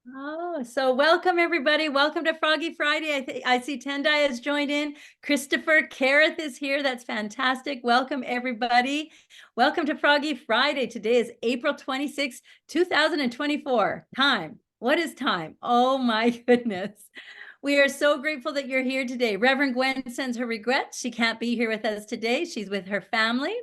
Oh, so welcome everybody. Welcome to Froggy Friday. I see Tendai has joined in. Christopher Kareth is here. That's fantastic. Welcome everybody. Welcome to Froggy Friday. Today is April 26, 2024. Time. What is time? Oh my goodness. We are so grateful that you're here today. Reverend Gwen sends her regrets. She can't be here with us today. She's with her family.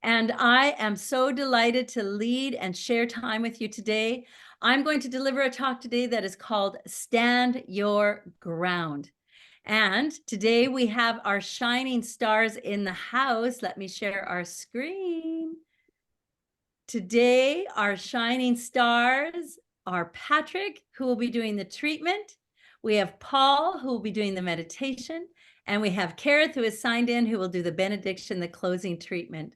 And I am so delighted to lead and share time with you today. I'm going to deliver a talk today that is called Stand Your Ground. And today we have our shining stars in the house. Let me share our screen. Today, our shining stars are Patrick, who will be doing the treatment. We have Paul, who will be doing the meditation. And we have Kareth, who is signed in, who will do the benediction, the closing treatment.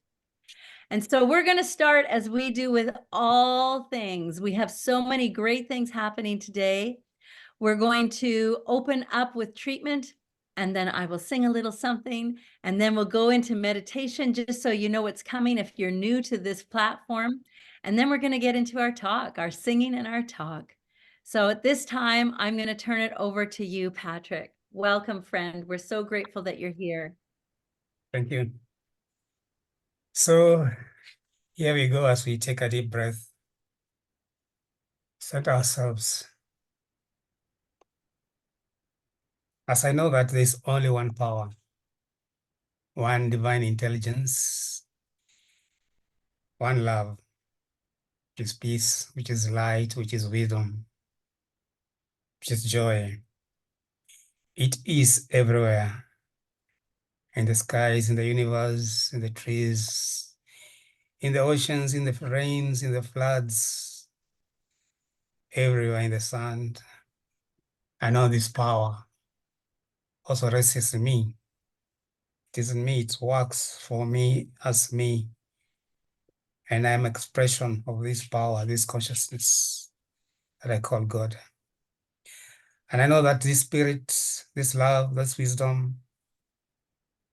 And so we're going to start as we do with all things. We have so many great things happening today. We're going to open up with treatment, and then I will sing a little something, and then we'll go into meditation just so you know what's coming if you're new to this platform. And then we're going to get into our talk, our singing and our talk. So at this time, I'm going to turn it over to you, Patrick. Welcome, friend. We're so grateful that you're here. Thank you. So here we go as we take a deep breath, set ourselves. As I know that there's only one power, one divine intelligence, one love, which is peace, which is light, which is wisdom, which is joy. It is everywhere, in the skies, in the universe, in the trees, in the oceans, in the rains, in the floods, everywhere in the sand. I know this power also rests in me. It is in me, it works for me as me. And I am expression of this power, this consciousness that I call God. And I know that this spirit, this love, this wisdom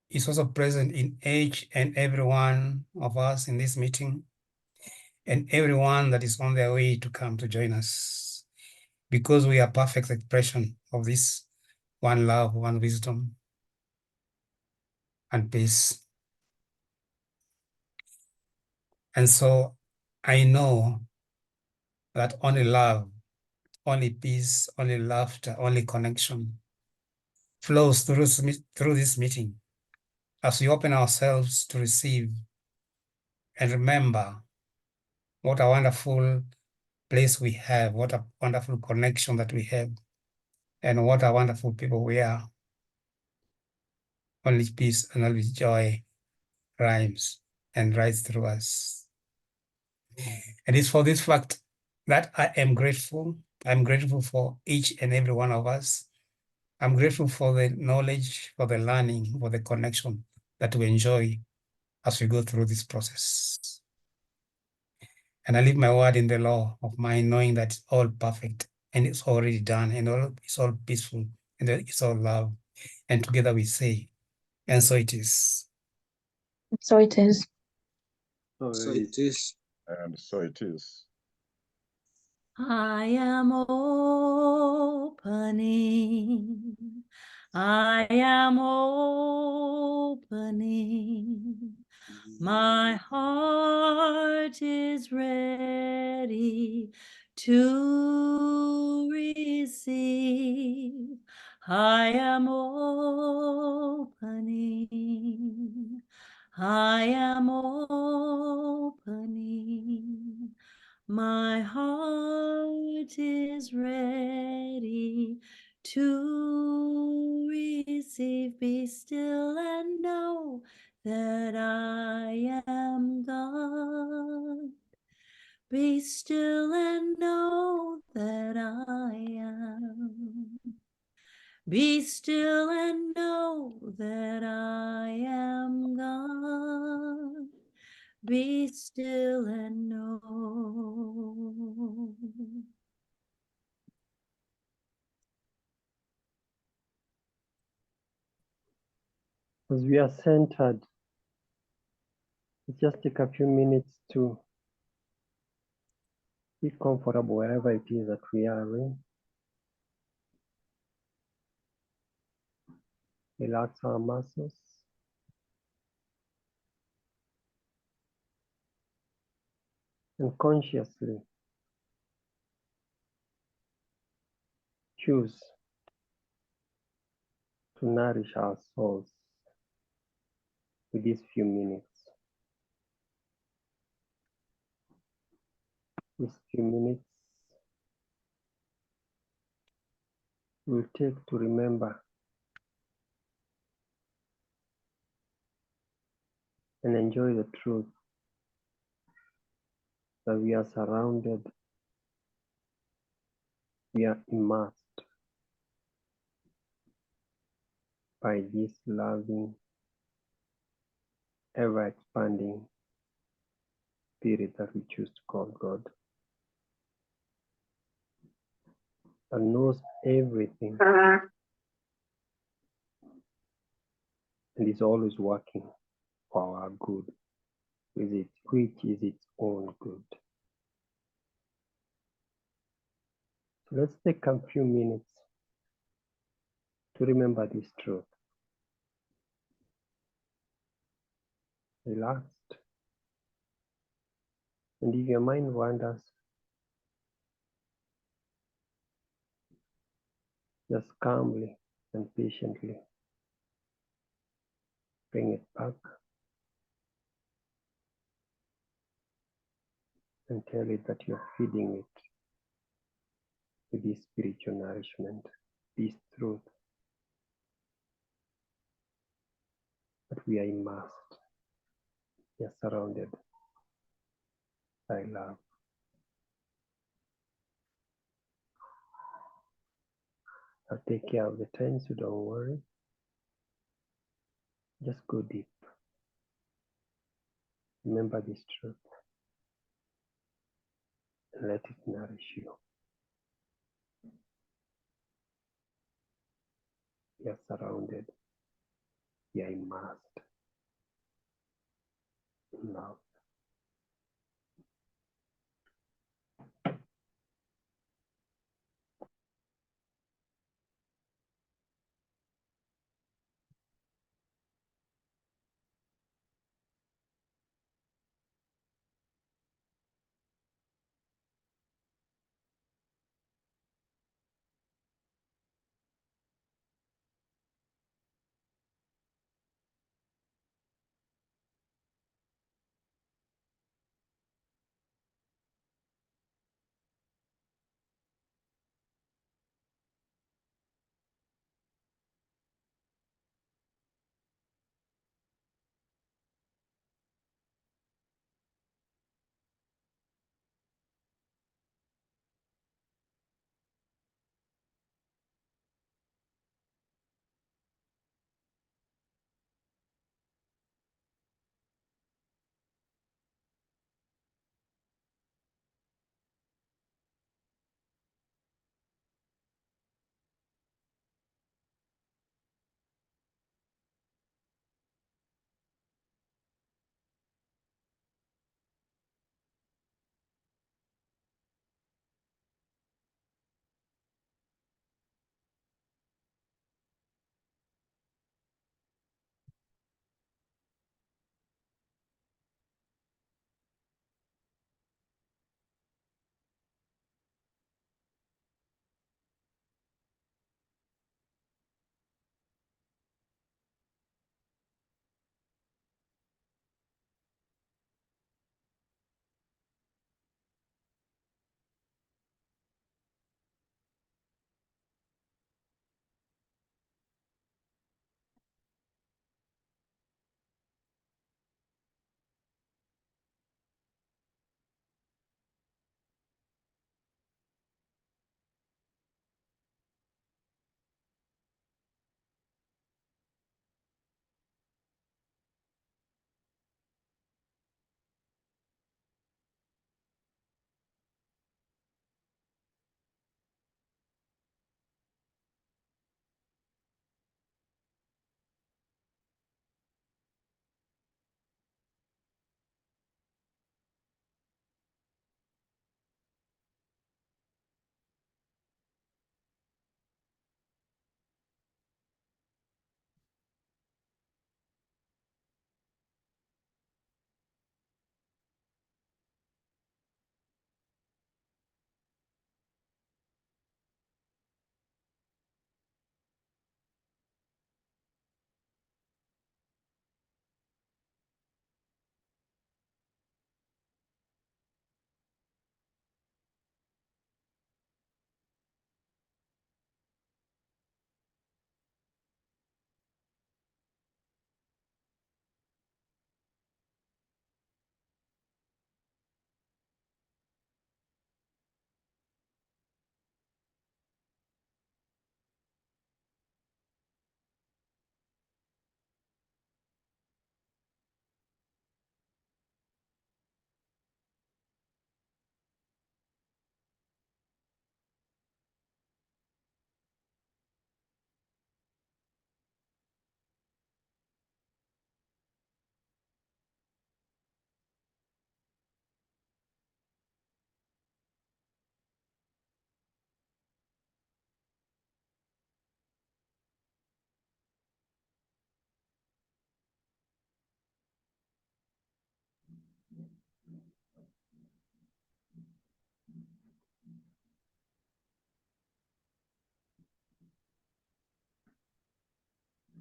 is also present in each and every one of us in this meeting, and everyone that is on their way to come to join us, because we are perfect expression of this one love, one wisdom, and peace. And so I know that only love, only peace, only laughter, only connection flows through this meeting as we open ourselves to receive and remember what a wonderful place we have, what a wonderful connection that we have, and what a wonderful people we are. Only peace and only joy rhymes and rides through us. And it's for this fact that I am grateful. I'm grateful for each and every one of us. I'm grateful for the knowledge, for the learning, for the connection that we enjoy as we go through this process. And I leave my word in the law of mine, knowing that it's all perfect and it's already done and it's all peaceful and it's all love. And together we say, and so it is. So it is. So it is. And so it is. I am opening. I am opening. My heart is ready to receive. I am opening. I am opening. My heart is ready to receive. Be still and know that I am God. Be still and know that I am. Be still and know that I am God. Be still and know. As we are centered, let's just take a few minutes to Be comfortable wherever it is that we are in. Relax our muscles. And consciously choose to nourish our souls with these few minutes. These few minutes will take to remember and enjoy the truth that we are surrounded, we are immersed by this loving, ever expanding spirit that we choose to call God, that knows everything and is always working for our good, which is its own good. So let's take a few minutes to remember this truth. Relaxed. And if your mind wanders, just calmly and patiently bring it back and tell it that you're feeding it with this spiritual nourishment, this truth that we are immersed, we are surrounded by love. I'll take care of the time, so don't worry. Just go deep. Remember this truth and let it nourish you. We are surrounded, we are immersed in love.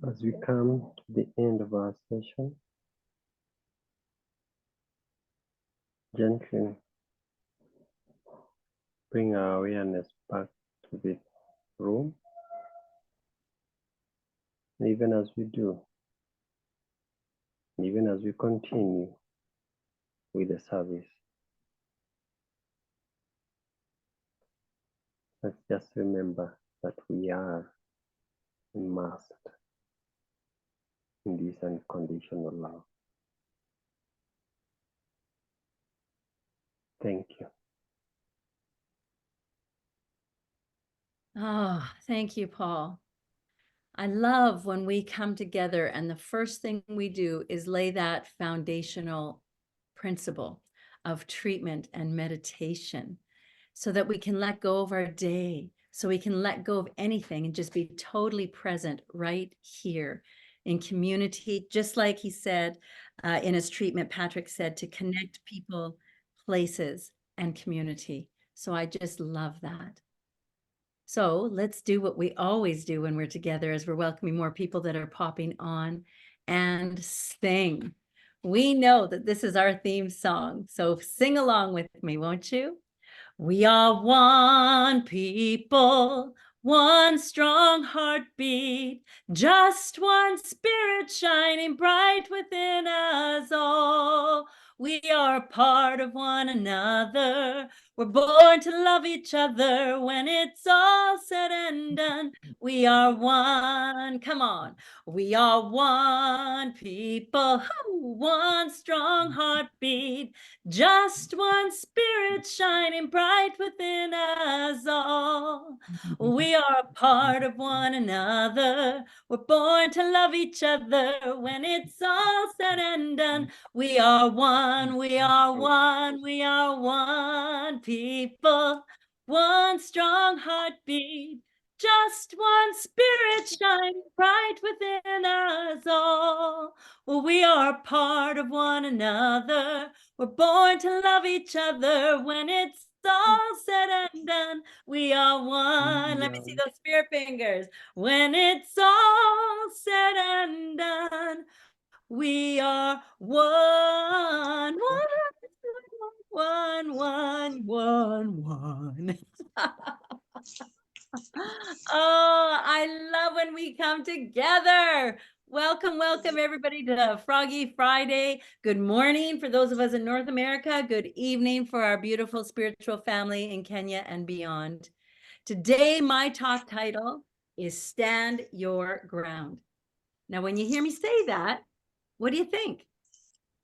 As we come to the end of our session, gently bring our awareness back to the room. Even as we do, even as we continue with the service, let's just remember that we are immersed in this unconditional love. Thank you. Oh, thank you, Paul. I love when we come together and the first thing we do is lay that foundational principle of treatment and meditation so that we can let go of our day, so we can let go of anything and just be totally present right here in community. Just like he said in his treatment, Patrick said, to connect people, places, and community. So I just love that. So let's do what we always do when we're together as we're welcoming more people that are popping on, and sing. We know that this is our theme song, so sing along with me, won't you? We are one people, one strong heartbeat, just one spirit shining bright within us all. We are part of one another. We're born to love each other. When it's all said and done, we are one. Come on. We are one people, one strong heartbeat, just one spirit shining bright within us all. We are a part of one another. We're born to love each other. When it's all said and done, we are one, we are one, we are one people, one strong heartbeat, just one spirit shining bright within us all. Well, we are part of one another. We're born to love each other. When it's all said and done, we are one. Let me see those spirit fingers. When it's all said and done, we are one, one. Oh, I love when we come together. Welcome, welcome everybody to Froggy Friday. Good morning for those of us in North America. Good evening for our beautiful spiritual family in Kenya and beyond. Today, my talk title is Stand Your Ground. Now, when you hear me say that, what do you think?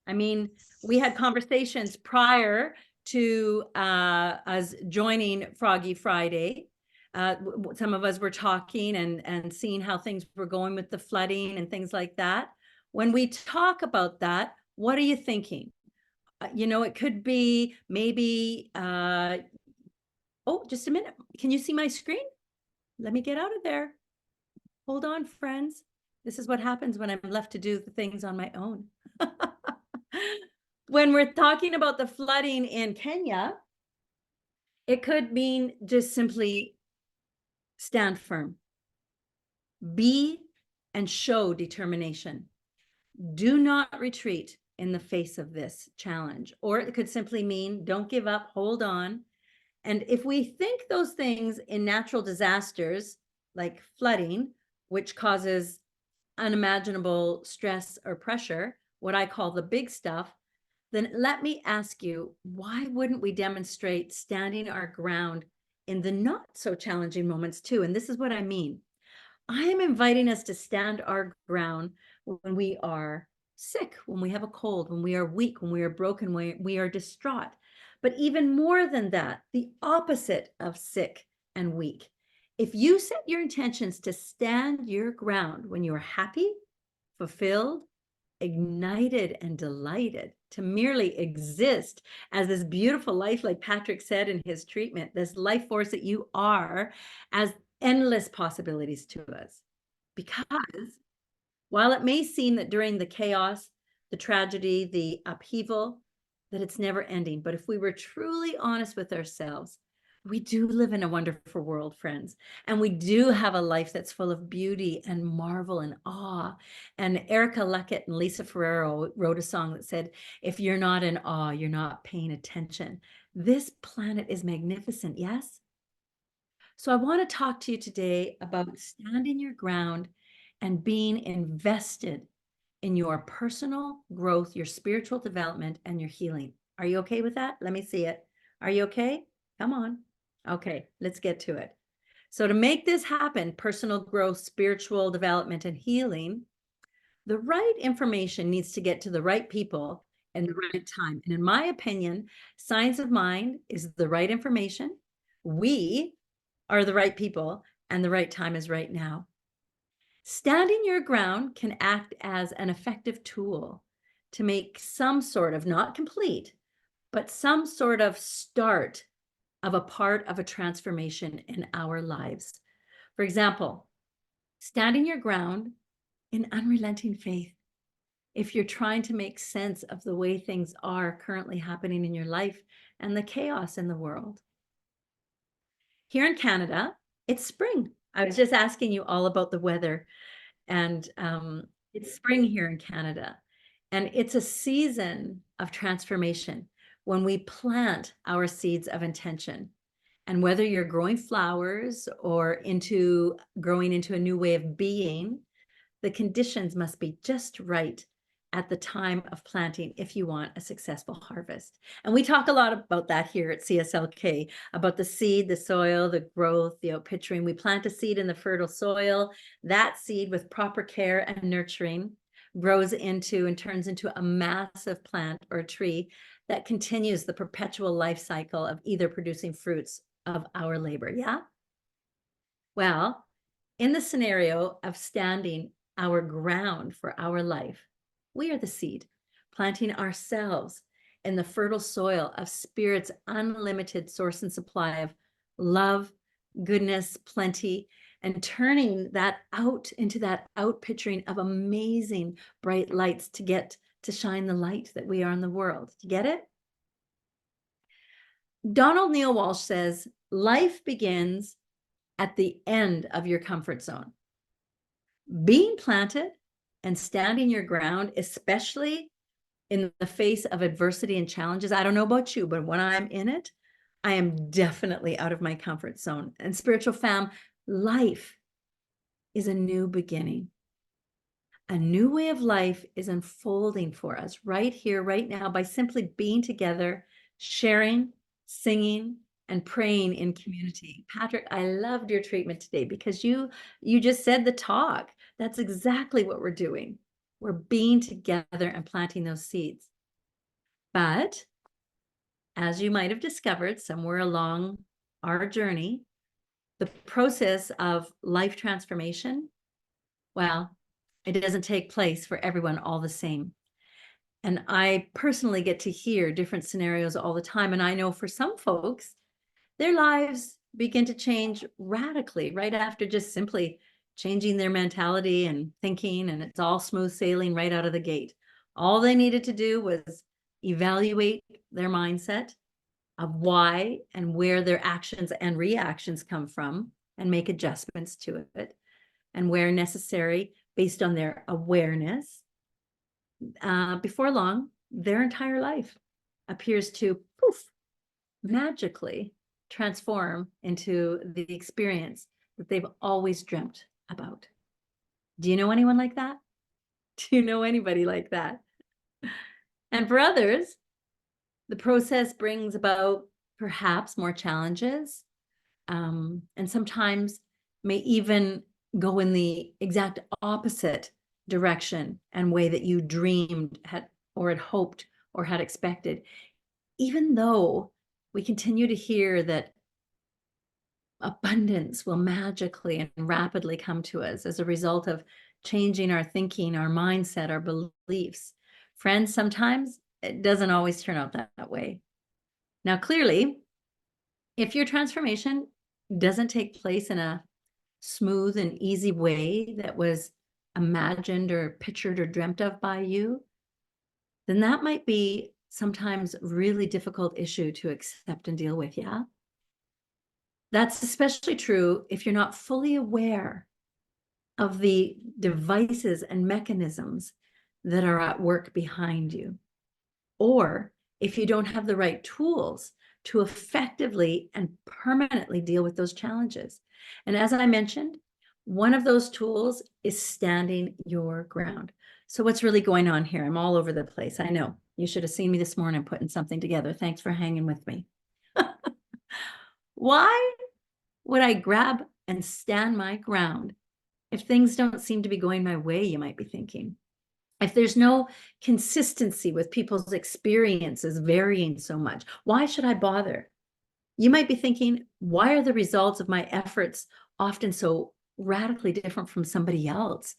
I mean, we had conversations prior to us joining Froggy Friday. Some of us were talking and seeing how things were going with the flooding and things like that. When we talk about that, what are you thinking? You know, it could be maybe, oh, just a minute. Can you see my screen? Let me get out of there. Hold on, friends. This is what happens when I'm left to do the things on my own. When we're talking about the flooding in Kenya, it could mean just simply stand firm. Be and show determination. Do not retreat in the face of this challenge. Or it could simply mean don't give up, hold on. And if we think those things in natural disasters like flooding, which causes unimaginable stress or pressure, what I call the big stuff, then let me ask you, why wouldn't we demonstrate standing our ground in the not so challenging moments too? And this is what I mean. I am inviting us to stand our ground when we are sick, when we have a cold, when we are weak, when we are broken, when we are distraught. But even more than that, the opposite of sick and weak. If you set your intentions to stand your ground when you are happy, fulfilled, ignited, and delighted to merely exist as this beautiful life, like Patrick said in his treatment, this life force that you are, as endless possibilities to us. Because while it may seem that during the chaos, the tragedy, the upheaval, that it's never ending, but if we were truly honest with ourselves, We do live in a wonderful world, friends, and we do have a life that's full of beauty and marvel and awe. And Erica Luckett and Lisa Ferrero wrote a song that said, if you're not in awe, you're not paying attention. This planet is magnificent, yes? So I want to talk to you today about standing your ground and being invested in your personal growth, your spiritual development, and your healing. Are you okay with that? Let me see it. Are you okay? Come on. Okay, let's get to it. So to make this happen, personal growth, spiritual development, and healing, the right information needs to get to the right people in the right time. And in my opinion, Science of Mind is the right information. We are the right people, and the right time is right now. Standing your ground can act as an effective tool to make some sort of, not complete, but some sort of start of a part of a transformation in our lives. For example, standing your ground in unrelenting faith. If you're trying to make sense of the way things are currently happening in your life and the chaos in the world. Here in Canada, it's spring. I was just asking you all about the weather, and it's spring here in Canada, and it's a season of transformation when we plant our seeds of intention. And whether you're growing flowers or growing into a new way of being, the conditions must be just right at the time of planting if you want a successful harvest. And we talk a lot about that here at CSLK, about the seed, the soil, the growth, the outpitchering. We plant a seed in the fertile soil. That seed, with proper care and nurturing, grows into and turns into a massive plant or a tree that continues the perpetual life cycle of either producing fruits of our labor. Yeah? Well, in the scenario of standing our ground for our life, we are the seed, planting ourselves in the fertile soil of Spirit's unlimited source and supply of love, goodness, plenty, and turning that out into that outpitchering of amazing bright lights to get to shine the light that we are in the world. Do you get it? Donald Neil Walsh says, life begins at the end of your comfort zone. Being planted and standing your ground, especially in the face of adversity and challenges. I don't know about you, but when I'm in it, I am definitely out of my comfort zone. And spiritual fam, life is a new beginning. A new way of life is unfolding for us right here, right now, by simply being together, sharing, singing, and praying in community. Patrick, I loved your treatment today because you just said the talk. That's exactly what we're doing. We're being together and planting those seeds. But as you might have discovered somewhere along our journey, the process of life transformation, well, it doesn't take place for everyone all the same. And I personally get to hear different scenarios all the time. And I know for some folks, their lives begin to change radically right after just simply changing their mentality and thinking, and it's all smooth sailing right out of the gate. All they needed to do was evaluate their mindset of why and where their actions and reactions come from and make adjustments to it, and where necessary, based on their awareness, before long, their entire life appears to poof, magically transform into the experience that they've always dreamt about. Do you know anyone like that? Do you know anybody like that? And for others, the process brings about perhaps more challenges, and sometimes may even go in the exact opposite direction and way that you dreamed had hoped or had expected, even though we continue to hear that abundance will magically and rapidly come to us as a result of changing our thinking, our mindset, our beliefs. Friends, sometimes it doesn't always turn out that way. Now, clearly, if your transformation doesn't take place in a smooth and easy way that was imagined or pictured or dreamt of by you, then that might be sometimes really difficult issue to accept and deal with, yeah? That's especially true if you're not fully aware of the devices and mechanisms that are at work behind you, or if you don't have the right tools to effectively and permanently deal with those challenges. And as I mentioned, one of those tools is standing your ground. So what's really going on here? I'm all over the place. I know. You should have seen me this morning putting something together. Thanks for hanging with me. Why would I grab and stand my ground if things don't seem to be going my way, you might be thinking? If there's no consistency with people's experiences varying so much, why should I bother? You might be thinking, why are the results of my efforts often so radically different from somebody else?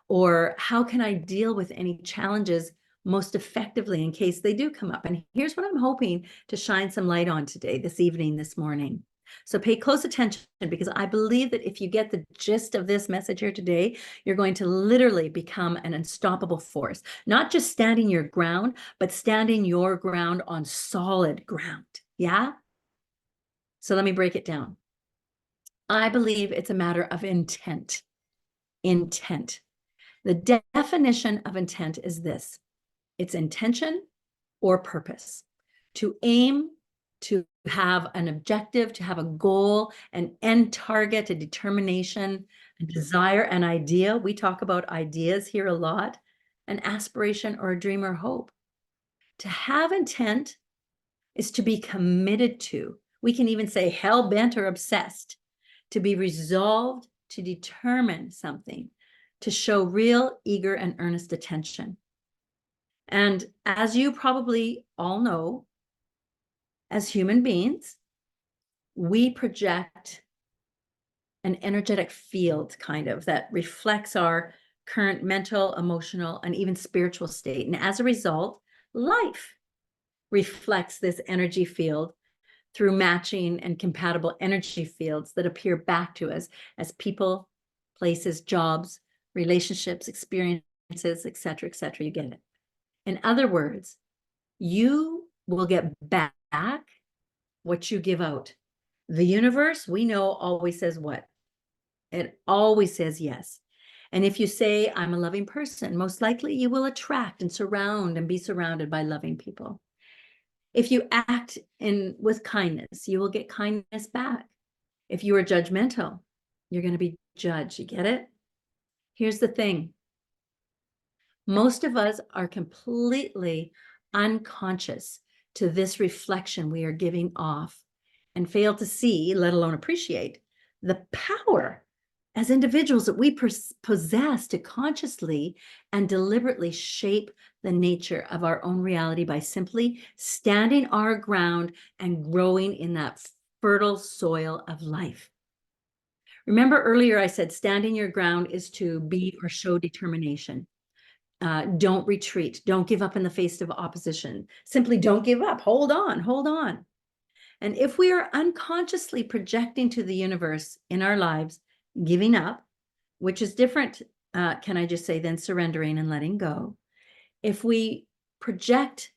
Or how can I deal with any challenges most effectively in case they do come up? And here's what I'm hoping to shine some light on today, this evening, this morning. So pay close attention, because I believe that if you get the gist of this message here today, you're going to literally become an unstoppable force, not just standing your ground, but standing your ground on solid ground. Yeah? So let me break it down. I believe it's a matter of intent. Intent. The definition of intent is this: it's intention or purpose, to aim, to have an objective, to have a goal, an end target, a determination, a desire, an idea. We talk about ideas here a lot, an aspiration or a dream or hope. To have intent is to be committed to. We can even say hell-bent or obsessed, to be resolved to determine something, to show real, eager, and earnest attention. And as you probably all know, as human beings, we project an energetic field kind of that reflects our current mental, emotional, and even spiritual state. And as a result, life reflects this energy field through matching and compatible energy fields that appear back to us as people, places, jobs, relationships, experiences, etc., etc. You get it. In other words, you will get back what you give out. The universe, we know, always says what? It always says yes. And if you say, I'm a loving person, most likely you will attract and surround and be surrounded by loving people. If you act with kindness, you will get kindness back. If you are judgmental, you're going to be judged. You get it? Here's the thing. Most of us are completely unconscious to this reflection we are giving off, and fail to see, let alone appreciate, the power as individuals that we possess to consciously and deliberately shape the nature of our own reality by simply standing our ground and growing in that fertile soil of life. Remember earlier I said standing your ground is to be or show determination. Don't retreat. Don't give up in the face of opposition. Simply don't give up. Hold on, hold on. And if we are unconsciously projecting to the universe in our lives, giving up, which is different, can I just say, than surrendering and letting go. If we project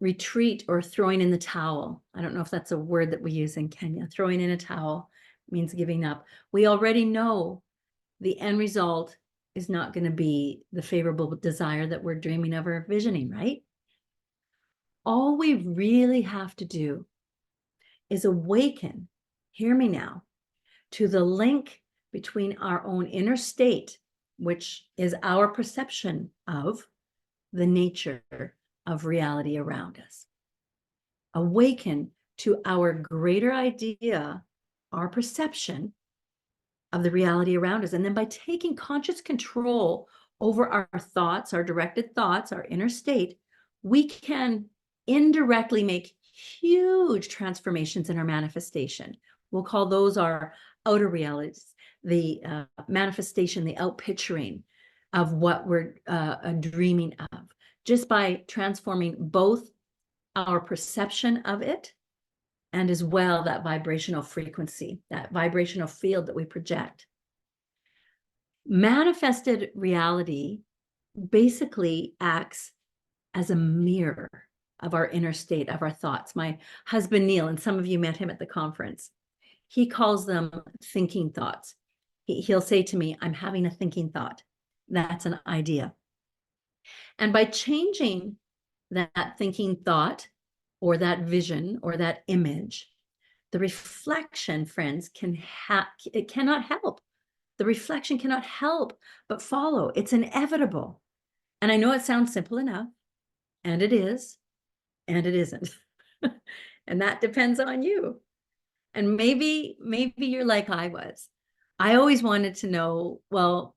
retreat or throwing in the towel, I don't know if that's a word that we use in Kenya, throwing in a towel means giving up. We already know the end result is not going to be the favorable desire that we're dreaming of or visioning, right? All we really have to do is awaken, hear me now, to the link between our own inner state, which is our perception of the nature of reality around us. Awaken to our greater idea, our perception of the reality around us. And then by taking conscious control over our thoughts, our directed thoughts, our inner state, we can indirectly make huge transformations in our manifestation. We'll call those our outer realities, the manifestation, the outpicturing of what we're dreaming of, just by transforming both our perception of it and as well that vibrational frequency, that vibrational field that we project. Manifested reality basically acts as a mirror of our inner state, of our thoughts. My husband, Neil, and some of you met him at the conference, he calls them thinking thoughts. He'll say to me, I'm having a thinking thought. That's an idea. And by changing that thinking thought or that vision or that image, the reflection, friends, it cannot help. The reflection cannot help but follow. It's inevitable. And I know it sounds simple enough, and it is, and it isn't. And that depends on you. And maybe you're like I was. I always wanted to know, well,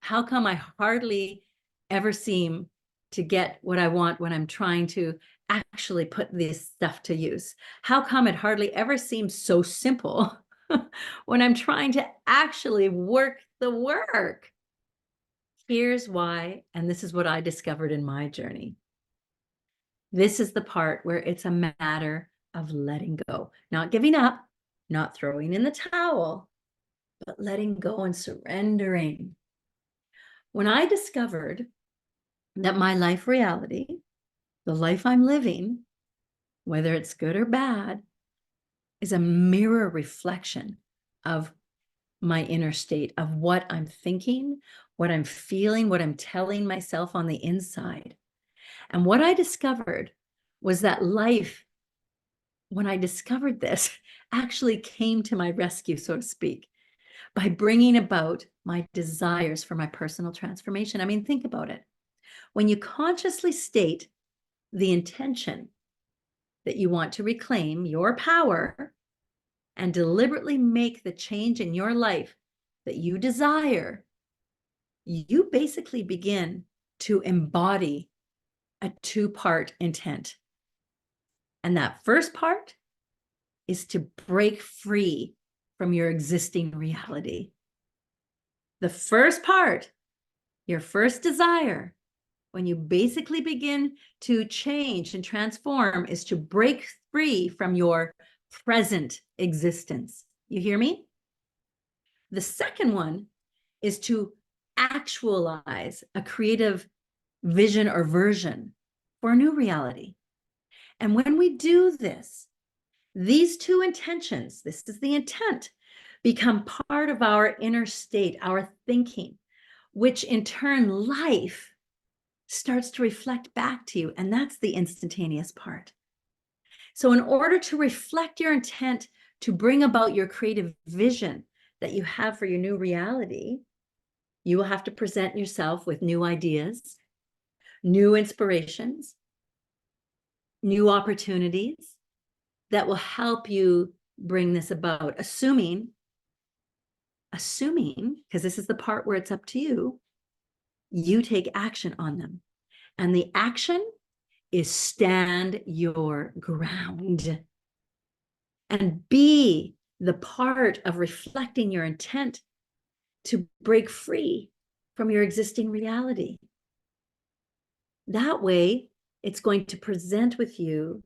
how come I hardly ever seem to get what I want when I'm trying to actually put this stuff to use? How come it hardly ever seems so simple when I'm trying to actually work the work? Here's why, and this is what I discovered in my journey. This is the part where it's a matter of letting go, not giving up, not throwing in the towel, but letting go and surrendering. When I discovered that my life reality, the life I'm living, whether it's good or bad, is a mirror reflection of my inner state, of what I'm thinking, what I'm feeling, what I'm telling myself on the inside. And what I discovered was that life, when I discovered this, actually came to my rescue, so to speak, by bringing about my desires for my personal transformation. I mean, think about it. When you consciously state the intention that you want to reclaim your power and deliberately make the change in your life that you desire, you basically begin to embody a two-part intent. And that first part is to break free from your existing reality. The first part, your first desire, when you basically begin to change and transform, is to break free from your present existence. You hear me? The second one is to actualize a creative vision or version for a new reality. And when we do this, these two intentions, this is the intent, become part of our inner state, our thinking, which in turn life starts to reflect back to you. And that's the instantaneous part. So in order to reflect your intent to bring about your creative vision that you have for your new reality, you will have to present yourself with new ideas, new inspirations, new opportunities that will help you bring this about, assuming, because this is the part where it's up to you, you take action on them. And the action is stand your ground and be the part of reflecting your intent to break free from your existing reality. That way, it's going to present with you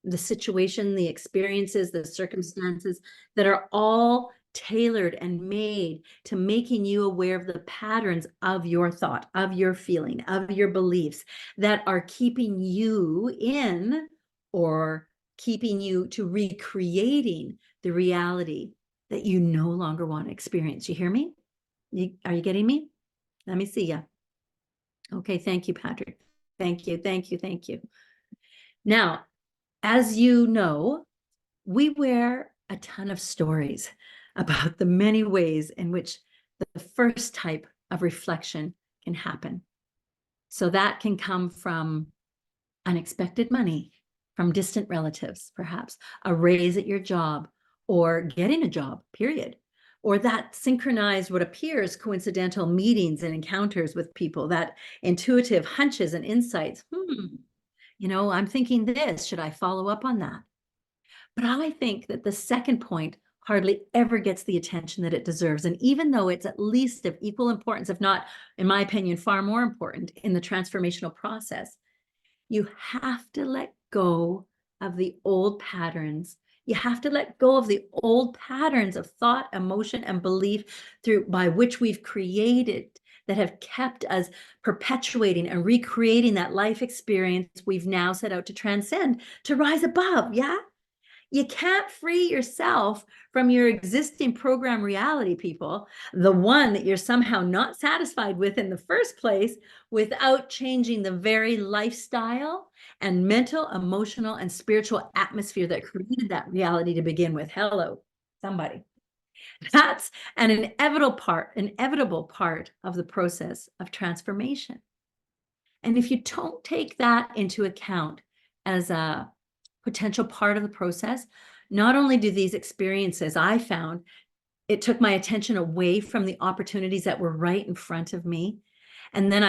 the situation, the experiences, the circumstances that are all tailored and made to making you aware of the patterns of your thought, of your feeling, of your beliefs that are keeping you in or keeping you to recreating the reality that you no longer want to experience. You hear me? Are you getting me? Let me see you. Okay, thank you, Patrick. Thank you, thank you, thank you. Now, as you know, we wear a ton of stories about the many ways in which the first type of reflection can happen. So that can come from unexpected money, from distant relatives, perhaps, a raise at your job, or getting a job, period. Or that synchronized what appears coincidental meetings and encounters with people, that intuitive hunches and insights. You know, I'm thinking this, should I follow up on that? But I think that the second point hardly ever gets the attention that it deserves. And even though it's at least of equal importance, if not, in my opinion, far more important in the transformational process, you have to let go of the old patterns. You have to let go of the old patterns of thought, emotion, and belief by which we've created that have kept us perpetuating and recreating that life experience we've now set out to transcend, to rise above, yeah? You can't free yourself from your existing program reality, people, the one that you're somehow not satisfied with in the first place, without changing the very lifestyle and mental, emotional, and spiritual atmosphere that created that reality to begin with. Hello, somebody. That's an inevitable part of the process of transformation. And if you don't take that into account as a potential part of the process, not only do these experiences, I found, it took my attention away from the opportunities that were right in front of me. And then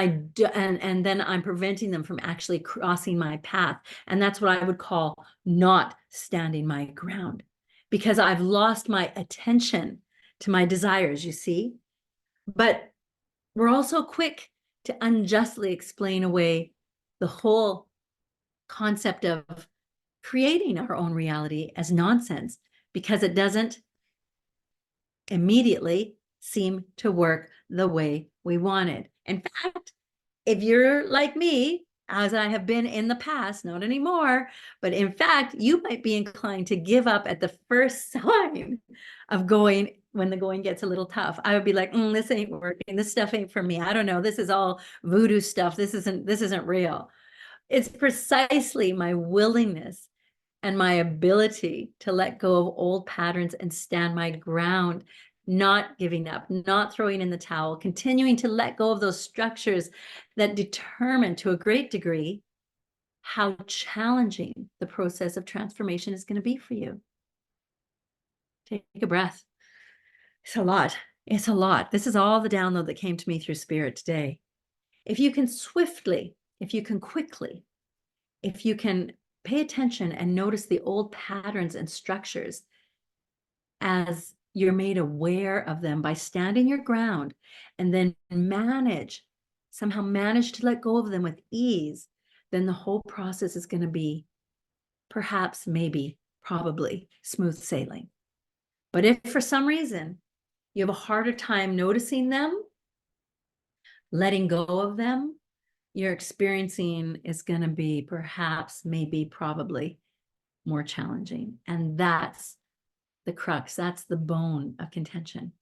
and then I'm preventing them from actually crossing my path. And that's what I would call not standing my ground, because I've lost my attention to my desires, you see. But we're also quick to unjustly explain away the whole concept of creating our own reality as nonsense, because it doesn't immediately seem to work the way we wanted. In fact, if you're like me, as I have been in the past, not anymore, but in fact, you might be inclined to give up at the first sign of going, when the going gets a little tough. I would be like, this ain't working. This stuff ain't for me. I don't know. This is all voodoo stuff. This isn't real. It's precisely my willingness and my ability to let go of old patterns and stand my ground, not giving up, not throwing in the towel, continuing to let go of those structures that determine to a great degree how challenging the process of transformation is going to be for you. Take a breath. It's a lot. It's a lot. This is all the download that came to me through Spirit today. If you can swiftly, if you can quickly, if you can pay attention and notice the old patterns and structures as you're made aware of them by standing your ground, and then somehow manage to let go of them with ease, then the whole process is going to be perhaps, maybe, probably smooth sailing. But if for some reason you have a harder time noticing them, letting go of them, your experiencing is going to be perhaps, maybe, probably more challenging. And that's the crux. That's the bone of contention.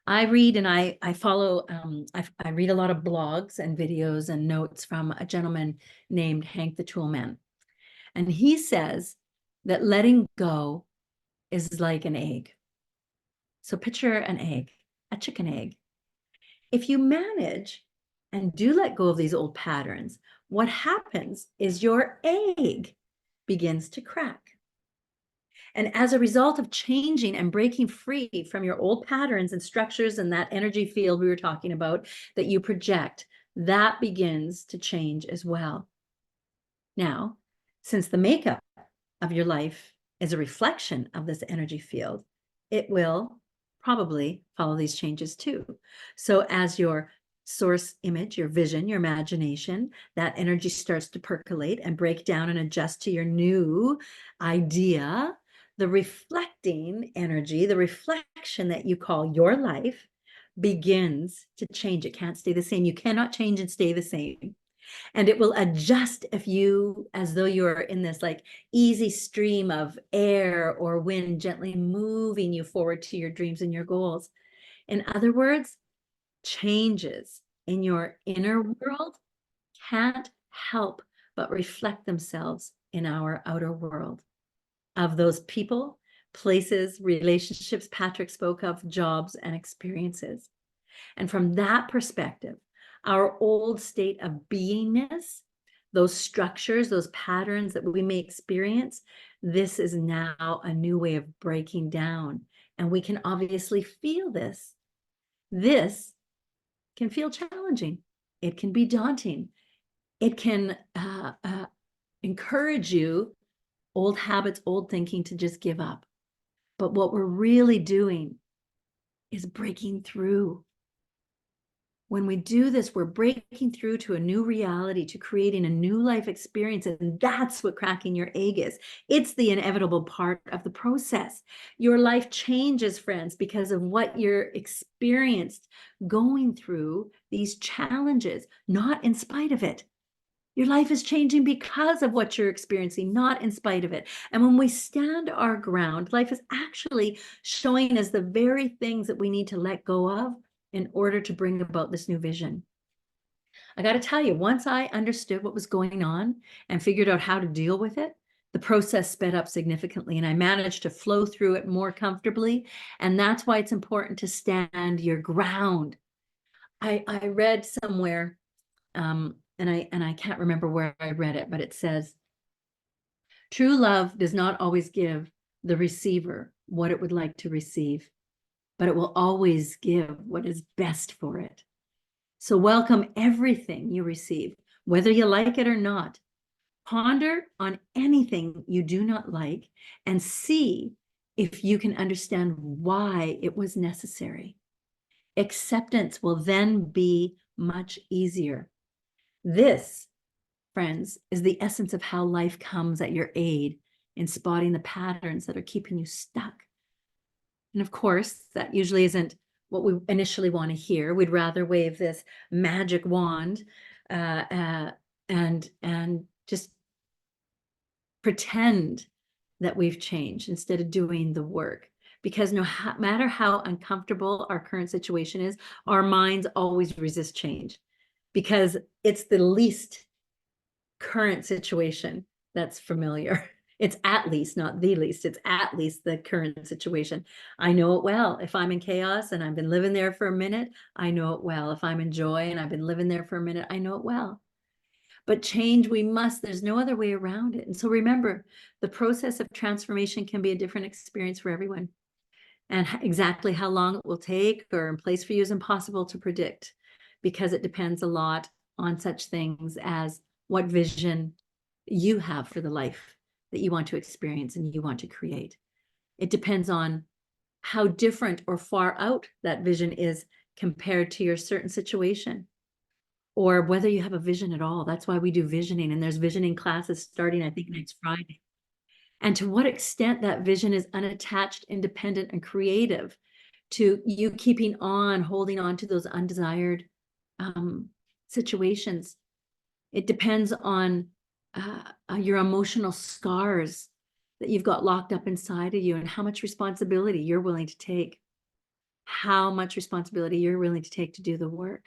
I read and I follow, I read a lot of blogs and videos and notes from a gentleman named Hank the Toolman. And he says that letting go is like an egg. So picture an egg, a chicken egg. If you manage and do let go of these old patterns, what happens is your egg begins to crack. And as a result of changing and breaking free from your old patterns and structures and that energy field we were talking about that you project, that begins to change as well. Now, since the makeup of your life is a reflection of this energy field, it will probably follow these changes too. So as your source image, your vision, your imagination, that energy starts to percolate and break down and adjust to your new idea, the reflecting energy, the reflection that you call your life, begins to change. It can't stay the same. You cannot change and stay the same. And it will adjust if you, as though you're in this like easy stream of air or wind, gently moving you forward to your dreams and your goals. In other words, changes in your inner world can't help but reflect themselves in our outer world of those people, places, relationships Patrick spoke of, jobs, and experiences. And from that perspective, our old state of beingness, those structures, those patterns that we may experience, this is now a new way of breaking down. And we can obviously feel this. This can feel challenging. It can be daunting. It can encourage you, old habits, old thinking, to just give up. But what we're really doing is breaking through. When we do this, we're breaking through to a new reality, to creating a new life experience. And that's what cracking your egg is. It's the inevitable part of the process. Your life changes, friends, because of what you're experienced going through these challenges, not in spite of it. Your life is changing because of what you're experiencing, not in spite of it. And when we stand our ground, life is actually showing us the very things that we need to let go of in order to bring about this new vision. I got to tell you, once I understood what was going on and figured out how to deal with it, the process sped up significantly and I managed to flow through it more comfortably. And that's why it's important to stand your ground. I read somewhere, and I can't remember where I read it, but it says, true love does not always give the receiver what it would like to receive, but it will always give what is best for it. So welcome everything you receive, whether you like it or not. Ponder on anything you do not like and see if you can understand why it was necessary. Acceptance will then be much easier. This, friends, is the essence of how life comes at your aid in spotting the patterns that are keeping you stuck. And of course, that usually isn't what we initially want to hear. We'd rather wave this magic wand and just pretend that we've changed instead of doing the work. Because no matter how uncomfortable our current situation is, our minds always resist change because it's the least current situation that's familiar. It's at least, not the least, it's at least the current situation. I know it well. If I'm in chaos and I've been living there for a minute, I know it well. If I'm in joy and I've been living there for a minute, I know it well. But change, we must, there's no other way around it. And so remember, the process of transformation can be a different experience for everyone. And exactly how long it will take or in place for you is impossible to predict because it depends a lot on such things as what vision you have for the life that you want to experience and you want to create. It depends on how different or far out that vision is compared to your certain situation, or whether you have a vision at all. That's why we do visioning, and there's visioning classes starting, I think, next Friday. And to what extent that vision is unattached, independent, and creative to you keeping on, holding on to those undesired situations. It depends on your emotional scars that you've got locked up inside of you and how much responsibility you're willing to take. How much responsibility you're willing to take to do the work.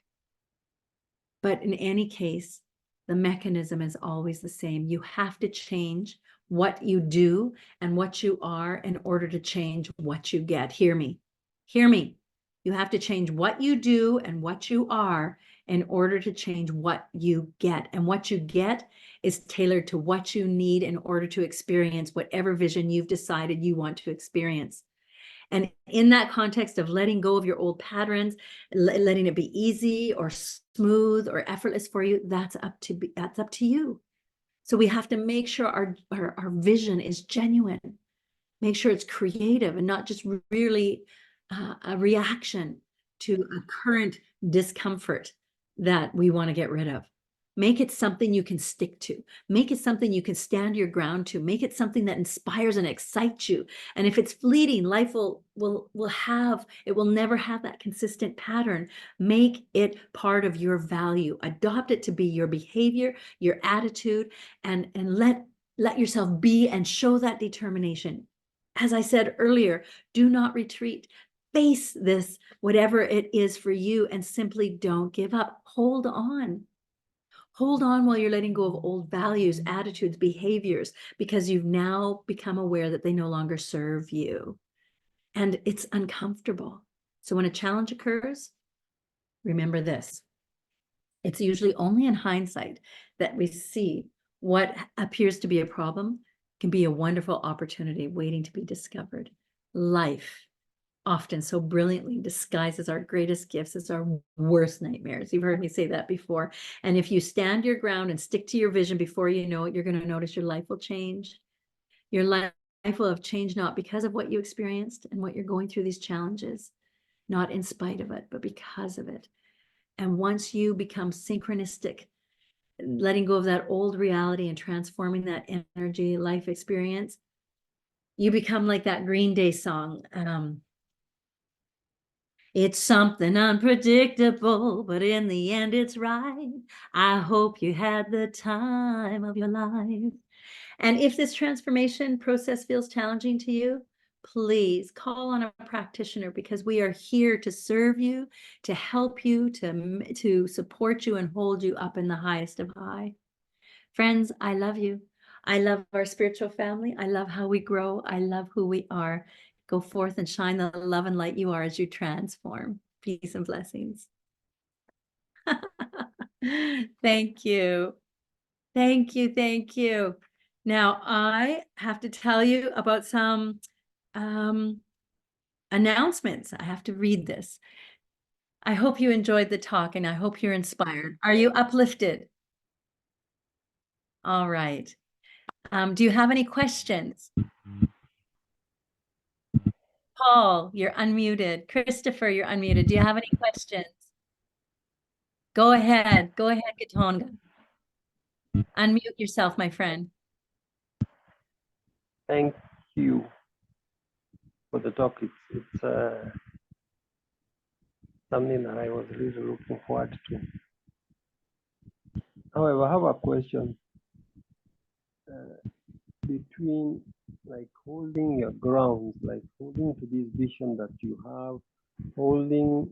But in any case, the mechanism is always the same. You have to change what you do and what you are in order to change what you get. Hear me. Hear me. You have to change what you do and what you are in order to change what you get. And what you get is tailored to what you need in order to experience whatever vision you've decided you want to experience. And in that context of letting go of your old patterns, letting it be easy or smooth or effortless for you, that's up to you. So we have to make sure our vision is genuine. Make sure it's creative and not just really a reaction to a current discomfort that we want to get rid of. Make it something you can stick to. Make it something you can stand your ground to. Make it something that inspires and excites you. And if it's fleeting, life will never have that consistent pattern. Make it part of your value. Adopt it to be your behavior, your attitude, and let yourself be and show that determination. As I said earlier, do not retreat. Face this, whatever it is for you, and simply don't give up. Hold on. Hold on while you're letting go of old values, attitudes, behaviors, because you've now become aware that they no longer serve you. And it's uncomfortable. So when a challenge occurs, remember this. It's usually only in hindsight that we see what appears to be a problem can be a wonderful opportunity waiting to be discovered. Life often so brilliantly disguises our greatest gifts as our worst nightmares. You've heard me say that before. And if you stand your ground and stick to your vision before you know it, you're going to notice your life will change. Your life will have changed not because of what you experienced and what you're going through these challenges, not in spite of it, but because of it. And once you become synchronistic, letting go of that old reality and transforming that energy life experience, you become like that Green Day song. It's something unpredictable, but in the end it's right. I hope you had the time of your life. And if this transformation process feels challenging to you, please call on a practitioner, because we are here to serve you, to help you, to support you and hold you up in the highest of high. Friends, I love you. I love our spiritual family. I love how we grow. I love who we are. Go forth and shine the love and light you are as you transform. Peace and blessings. Thank you. Thank you. Thank you. Now, I have to tell you about some announcements. I have to read this. I hope you enjoyed the talk and I hope you're inspired. Are you uplifted? All right. Do you have any questions? Paul, you're unmuted. Christopher, you're unmuted. Do you have any questions? Go ahead. Go ahead, Gitonga. Unmute yourself, my friend. Thank you for the talk. It's something that I was really looking forward to. However, I have a question between like holding your ground, like holding to this vision that you have, holding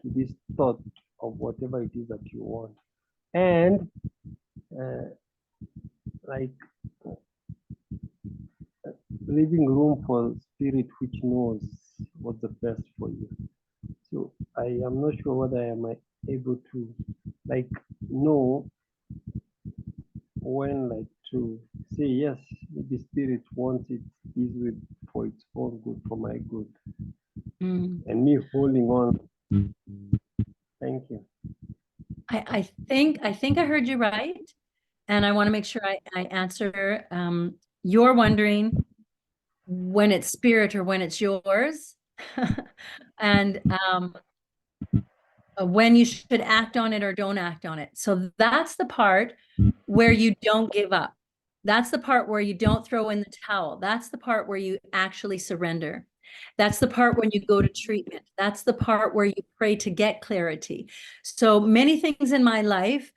to this thought of whatever it is that you want, and like leaving room for spirit which knows what's the best for you. So I am not sure whether I am able to like know when like to say yes, the spirit wants it is with for its own good, for my good, and me holding on. Thank you. I think I heard you right. And I want to make sure I answer. You're wondering when it's spirit or when it's yours. And when you should act on it or don't act on it. So that's the part where you don't give up. That's the part where you don't throw in the towel. That's the part where you actually surrender. That's the part when you go to treatment. That's the part where you pray to get clarity. So many things in my life,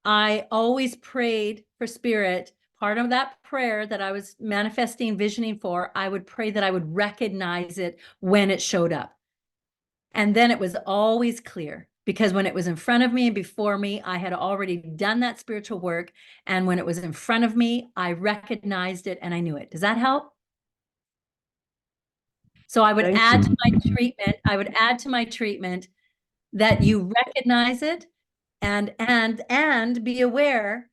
I always prayed for spirit. Part of that prayer that I was manifesting, visioning for, I would pray that I would recognize it when it showed up. And then it was always clear, because when it was in front of me and before me, I had already done that spiritual work. And when it was in front of me, I recognized it and I knew it. Does that help? So I would add to my treatment. I would add to my treatment that you recognize it and be aware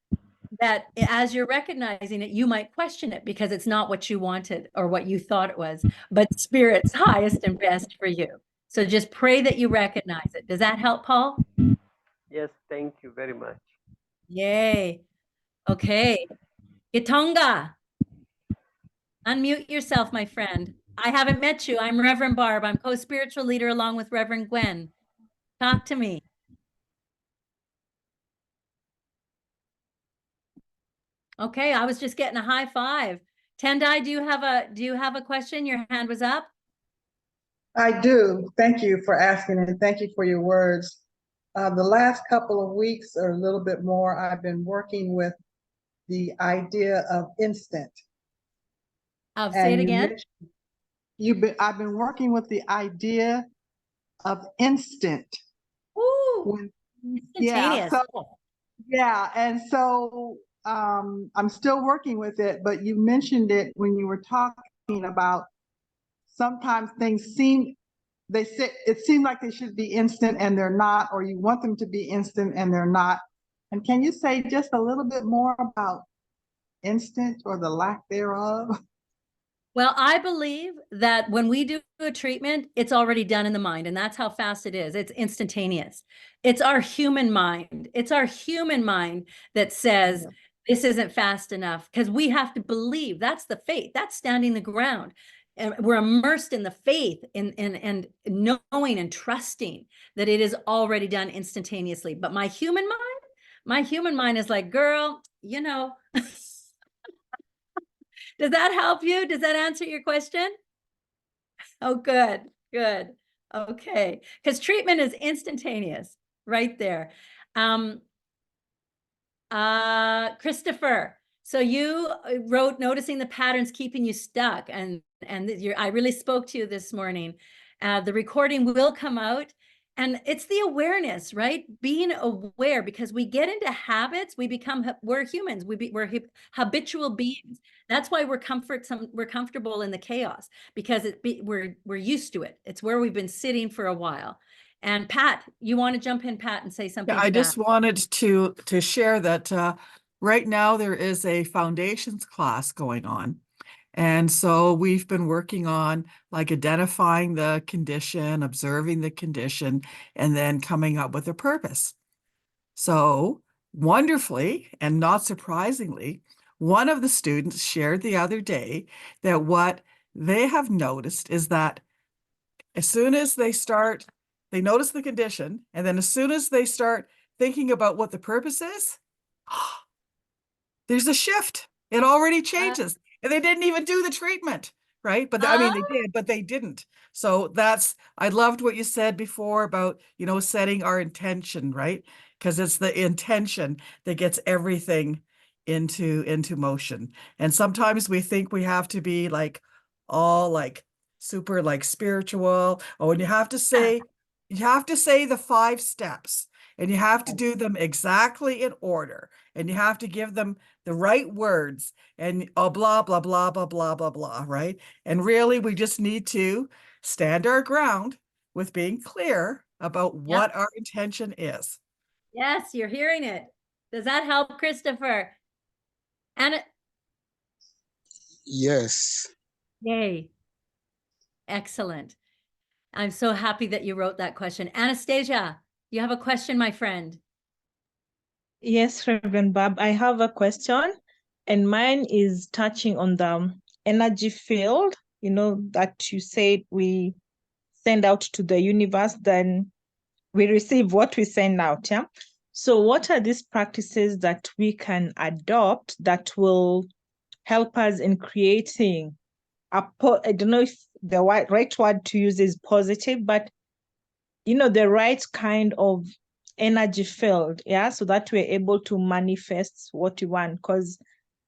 that as you're recognizing it, you might question it because it's not what you wanted or what you thought it was, but spirit's highest and best for you. So just pray that you recognize it. Does that help, Paul? Yes, thank you very much. Yay. Okay. Gitonga. Unmute yourself, my friend. I haven't met you. I'm Reverend Barb. I'm co-spiritual leader along with Reverend Gwen. Talk to me. Okay, I was just getting a high five. Tendai, do you have a question? Your hand was up. I do. Thank you for asking and thank you for your words. The last couple of weeks or a little bit more, I've been working with the idea of instant. I'll say it again. I've been working with the idea of instant. Ooh, Yeah, instantaneous. and so I'm still working with it, but you mentioned it when you were talking about sometimes things seemed like they should be instant and they're not, or you want them to be instant and they're not. And can you say just a little bit more about instant or the lack thereof? Well, I believe that when we do a treatment, it's already done in the mind, and that's how fast it is. It's instantaneous. It's our human mind. It's our human mind that says, this isn't fast enough, because we have to believe. That's the faith. That's standing the ground. And we're immersed in the faith and knowing and trusting that it is already done instantaneously. But my human mind is like, girl, you know. Does that help you? Does that answer your question? Oh, good, good. Okay, because treatment is instantaneous right there. Christopher, so you wrote noticing the patterns keeping you stuck, and I really spoke to you this morning. The recording will come out, and it's the awareness, right? Being aware, because we get into habits, we're humans, we're habitual beings. That's why we're comfortable in the chaos, because we're used to it. It's where we've been sitting for a while. And Pat, you want to jump in, Pat, and say something? Yeah, I just wanted to share that right now there is a foundations class going on. And so we've been working on like identifying the condition, observing the condition, and then coming up with a purpose. So wonderfully, and not surprisingly, one of the students shared the other day that what they have noticed is that as soon as they notice the condition, and then as soon as they start thinking about what the purpose is, there's a shift. It already changes. And they didn't even do the treatment, right? But I mean, they did, but they didn't. So I loved what you said before about, setting our intention, right? Because it's the intention that gets everything into motion. And sometimes we think we have to be like all like super like spiritual. Oh, and you have to say the 5 steps, and you have to do them exactly in order, and you have to give them the right words, and blah, blah, blah, blah, blah, blah, blah, right? And really, we just need to stand our ground with being clear about what our intention is. Yes, you're hearing it. Does that help, Christopher? And Yes. yay. Excellent. I'm so happy that you wrote that question. Anastasia, you have a question, my friend? Yes, Reverend Barb, I have a question, and mine is touching on the energy field, that you said we send out to the universe, then we receive what we send out, yeah? So what are these practices that we can adopt that will help us in creating I don't know if the right word to use is positive, but the right kind of energy field, yeah, so that we're able to manifest what we want? Because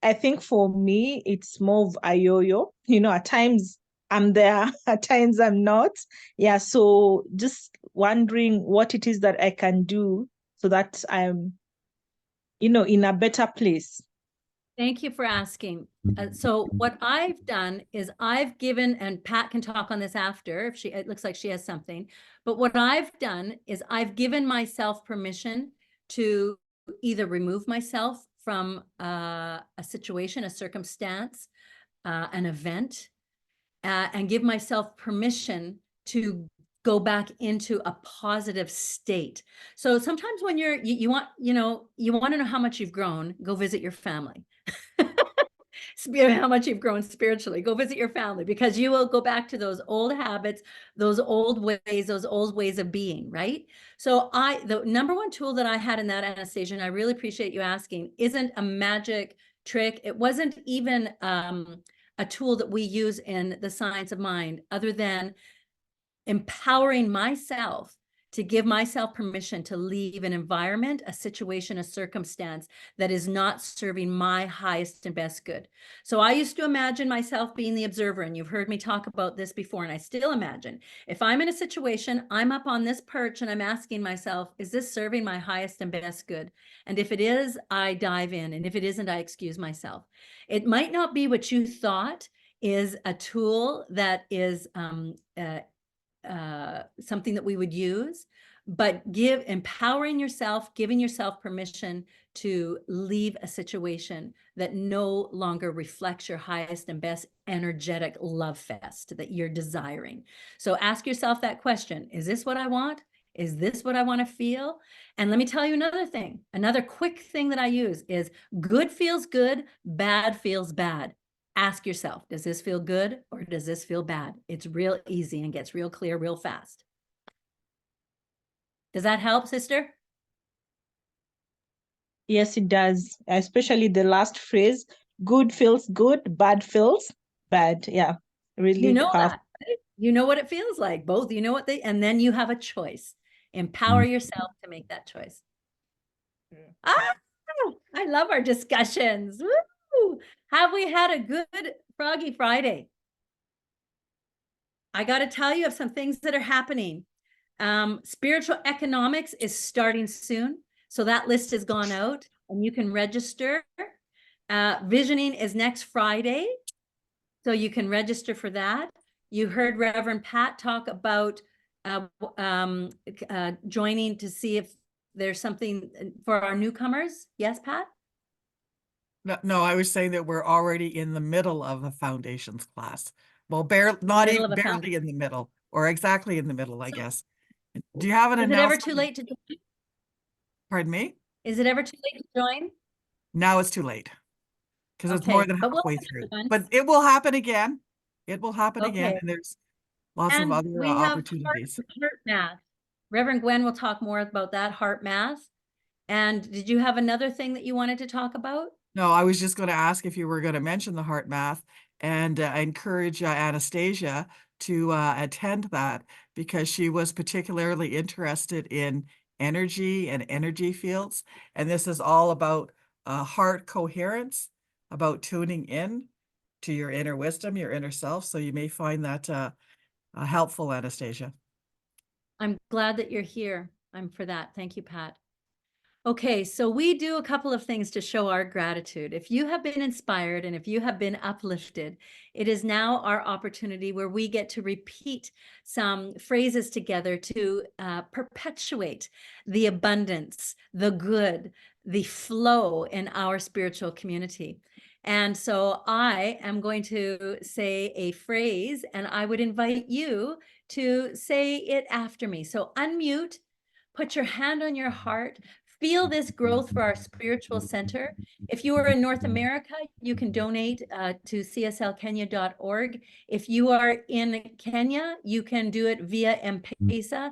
I think for me, it's more of a yo-yo. At times I'm there, at times I'm not. Yeah, so just wondering what it is that I can do so that I'm, in a better place. Thank you for asking. So what I've done is I've given, and Pat can talk on this after, if it looks like she has something, but what I've done is I've given myself permission to either remove myself from a situation, a circumstance, an event, and give myself permission to go back into a positive state. So sometimes when you want to know how much you've grown, go visit your family. How much you've grown spiritually, go visit your family, because you will go back to those old habits, those old ways of being, right? So the number one tool that I had in that, Anastasia, and I really appreciate you asking, isn't a magic trick. It wasn't even a tool that we use in the science of mind, other than empowering myself to give myself permission to leave an environment, a situation, a circumstance that is not serving my highest and best good. So I used to imagine myself being the observer, and you've heard me talk about this before, and I still imagine if I'm in a situation, I'm up on this perch and I'm asking myself, is this serving my highest and best good? And if it is, I dive in. And if it isn't, I excuse myself. It might not be what you thought is a tool that is something that we would use, but empowering yourself, giving yourself permission to leave a situation that no longer reflects your highest and best energetic love fest that you're desiring. So ask yourself that question: is this what I want? Is this what I want to feel? And let me tell you another thing. Another quick thing that I use is good feels good, bad feels bad. Ask yourself, does this feel good or does this feel bad? It's real easy and gets real clear real fast. Does that help, sister? Yes, it does. Especially the last phrase, good feels good, bad feels bad. Yeah, really You know powerful. that. You know what it feels like, both. You know what and then you have a choice. Empower yourself to make that choice. Ah, I love our discussions. Woo! Have we had a good Froggy Friday? I got to tell you of some things that are happening. Spiritual economics is starting soon. So that list has gone out and you can register. Visioning is next Friday. So you can register for that. You heard Reverend Pat talk about joining to see if there's something for our newcomers. Yes, Pat? No, I was saying that we're already in the middle of a foundations class. Well, not Middle even of a barely in the middle, or exactly in the middle, I guess. Do you have an Is it ever announcement? too late to join? Pardon me? Is it ever too late to join? Now it's too late because it's more Okay, than but we'll halfway have through. another one. But it will happen again. It will happen again, Okay. and there's lots of And other we have opportunities. heart math. Reverend Gwen will talk more about that heart math. And did you have another thing that you wanted to talk about? No, I was just going to ask if you were going to mention the heart math, and I encourage Anastasia to attend that because she was particularly interested in energy and energy fields. And this is all about heart coherence, about tuning in to your inner wisdom, your inner self. So you may find that helpful, Anastasia. I'm glad that you're here. I'm for that. Thank you, Pat. Okay, so we do a couple of things to show our gratitude. If you have been inspired and if you have been uplifted, it is now our opportunity where we get to repeat some phrases together to perpetuate the abundance, the good, the flow in our spiritual community. And so I am going to say a phrase and I would invite you to say it after me. So unmute, put your hand on your heart, feel this growth for our spiritual center. If you are in North America, you can donate to cslkenya.org. If you are in Kenya, you can do it via M-Pesa.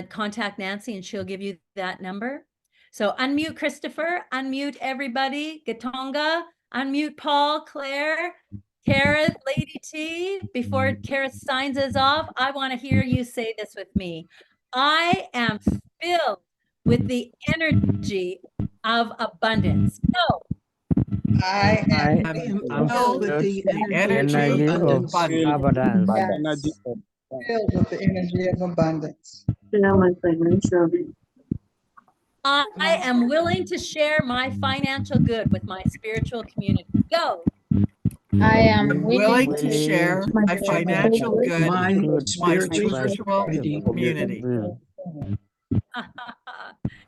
Contact Nancy and she'll give you that number. So unmute Christopher, unmute everybody, Gatonga, unmute Paul, Claire, Kareth, Lady T. Before Kareth signs us off, I want to hear you say this with me. I am filled with the energy of abundance. No. I I'm filled with the energy of abundance. Energy of filled with the energy of abundance. I am willing to share my financial good with my spiritual community. Go. I am I'm willing to share my financial good with my spiritual community.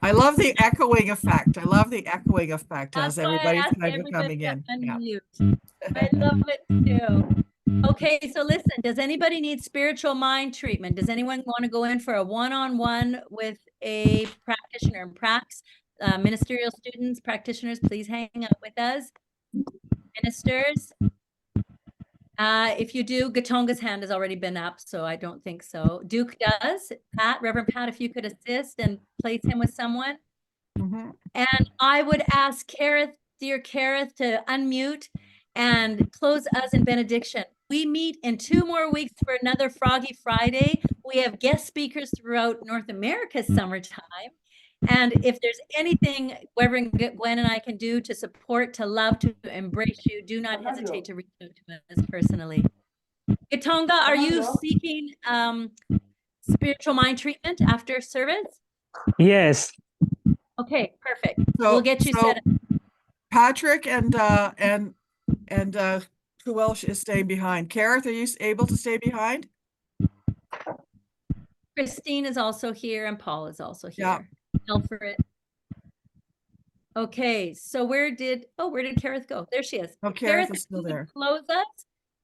I love the echoing effect. I love the echoing effect as That's why I everybody's asked kind of everybody coming to in. Yeah. unmute. I love it too. Okay, so listen, does anybody need spiritual mind treatment? Does anyone want to go in for a one-on-one with a practitioner? Pracs, ministerial students, practitioners, please hang out with us. Ministers. If you do, Gatonga's hand has already been up, so I don't think so. Duke does. Pat, Reverend Pat, if you could assist and place him with someone. And I would ask Kareth, dear Kareth, to unmute and close us in benediction. We meet in 2 more weeks for another Froggy Friday. We have guest speakers throughout North America's summertime. And if there's anything Reverend Gwen and I can do to support, to love, to embrace you, do not hesitate to reach out to us personally. Gatonga, are you seeking spiritual mind treatment after service? Yes. Okay, perfect. So, We'll get you set up. Patrick and who else is staying behind? Kareth, are you able to stay behind? Christine is also here and Paul is also here. Yeah. Alfred. Okay, so where did Kareth go? There she is. Oh, Kareth is still you there. close us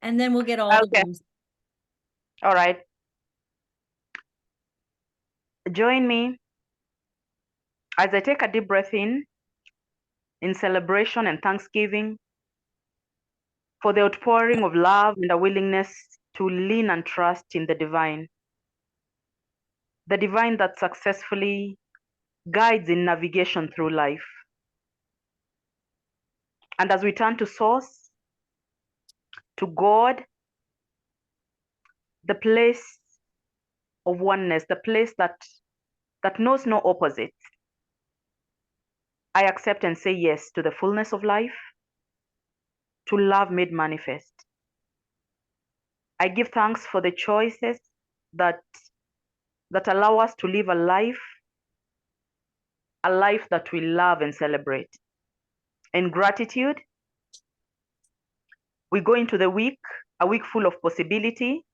and then we'll get all the Okay. rooms. All right. Join me as I take a deep breath in celebration and thanksgiving for the outpouring of love and a willingness to lean and trust in the divine that successfully guides in navigation through life. And as we turn to Source, to God, the place of oneness, the place that knows no opposite. I accept and say yes to the fullness of life, to love made manifest. I give thanks for the choices that allow us to live a life that we love and celebrate. In gratitude, we go into the week, a week full of possibility.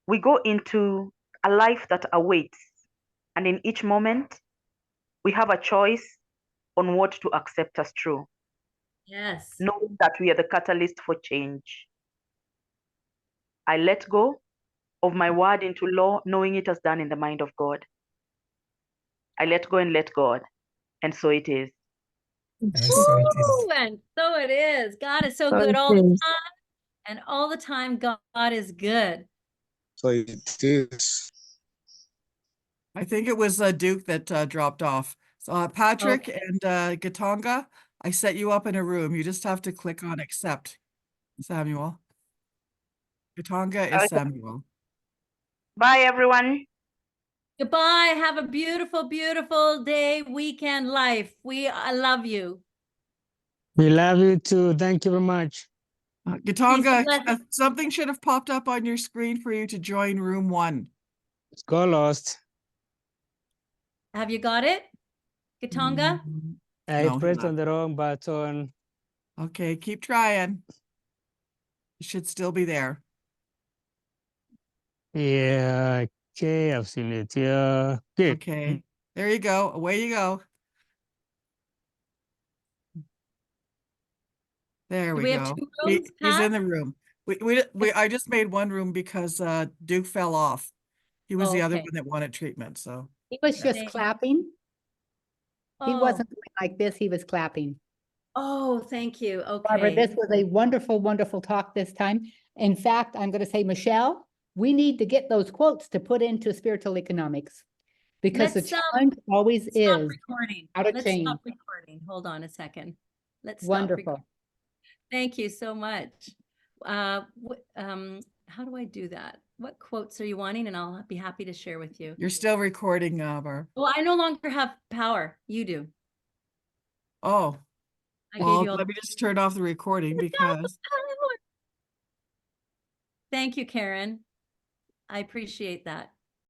We go into a life that awaits, and in each moment, we have a choice on what to accept as true, Yes. knowing that we are the catalyst for change. I let go of my word into law, knowing it as done in the mind of God. I let go and let God, and so it is. And so it is. Woo, and so it is. God is so So good it all the is. time, and all the time God is good. So it is. I think it was Duke that dropped off. So Patrick and Gatonga, I set you up in a room. You just have to click on accept, Samuel. Gatonga is Okay. Samuel. Bye, everyone. Goodbye. Have a beautiful, beautiful day, weekend, life. I love you. We love you too. Thank you very much. Gatonga, bless- something should have popped up on your screen for you to join room 1. Go lost. Have you got it? Gatonga? I No, pressed not. on the wrong button. Okay, keep trying. It should still be there. Yeah, okay, I've seen it. Yeah, good. Okay, there you go. Away you go. There Do we we have go. two He- rooms, he's Pat? in the room. I just made one room because Duke fell off. He was Oh, the other okay. one that wanted treatment. So He was just Thank- clapping. He Oh, wasn't doing like this, he was clapping. oh, thank you. Barbara, Okay. this was a wonderful, wonderful talk this time. In fact, I'm going to say, Michelle, we need to get those quotes to put into spiritual economics. Because the Let's, challenge always Stop is recording. how to Let's change. stop recording. Hold on a second. Let's stop Wonderful. recording. Thank you so much. How do I do that? What quotes are you wanting? And I'll be happy to share with you. you're still recording, Barb. Well, I no longer have power. You do. Oh, I gave well, you all. let me just turn off the recording because Thank you, Karen. I appreciate that.